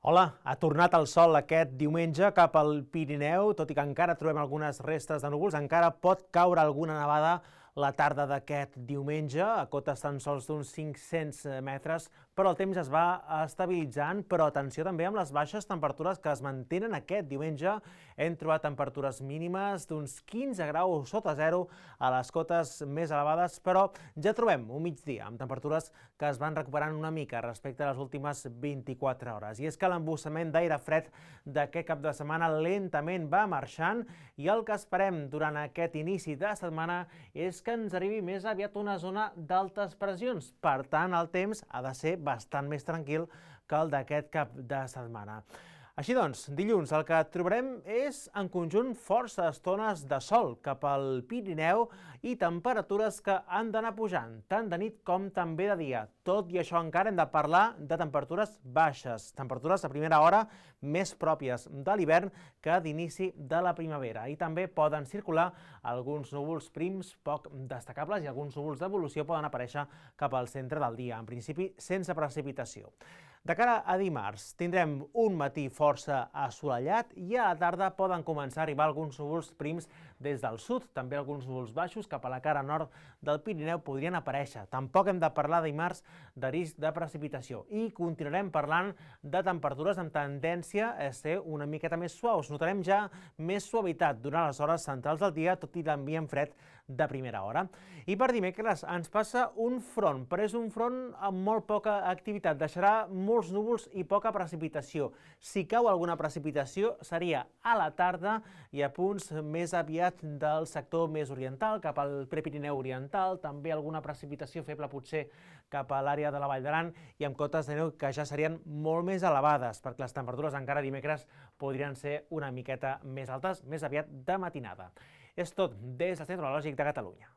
Hola, ha tornat el sol aquest diumenge cap al Pirineu, tot i que encara trobem algunes restes de núvols, encara pot caure alguna nevada la tarda d'aquest diumenge, a cotes tan sols d'uns 500 metres, però el temps es va estabilitzant, però atenció també amb les baixes temperatures que es mantenen aquest diumenge. Hem trobat temperatures mínimes d'uns 15 graus sota zero a les cotes més elevades, però ja trobem un migdia amb temperatures que es van recuperant una mica respecte a les últimes 24 hores. I és que l'embussament d'aire fred d'aquest cap de setmana lentament va marxant i el que esperem durant aquest inici de setmana és que ens arribi més aviat una zona d'altes pressions. Per tant, el temps ha de ser bastant més tranquil que el d'aquest cap de setmana. Així doncs, dilluns el que trobarem és en conjunt força estones de sol cap al Pirineu i temperatures que han d'anar pujant, tant de nit com també de dia. Tot i això encara hem de parlar de temperatures baixes, temperatures a primera hora més pròpies de l'hivern que d'inici de la primavera. I també poden circular alguns núvols prims poc destacables i alguns núvols d'evolució poden aparèixer cap al centre del dia, en principi sense precipitació. De cara a dimarts tindrem un matí força assolellat i a la tarda poden començar a arribar alguns núvols prims des del sud, també alguns núvols baixos cap a la cara nord del Pirineu podrien aparèixer. Tampoc hem de parlar dimarts de risc de precipitació i continuarem parlant de temperatures amb tendència a ser una miqueta més suaus. Notarem ja més suavitat durant les hores centrals del dia, tot i l'ambient fred de primera hora. I per dimecres ens passa un front, però és un front amb molt poca activitat, deixarà molts núvols i poca precipitació. Si cau alguna precipitació seria a la tarda i a punts més aviat del sector més oriental, cap al Prepirineu oriental, també alguna precipitació feble potser cap a l'àrea de la Vall d'Aran i amb cotes de neu que ja serien molt més elevades, perquè les temperatures encara dimecres podrien ser una miqueta més altes, més aviat de matinada. És tot des del Centre Meteorològic de Catalunya.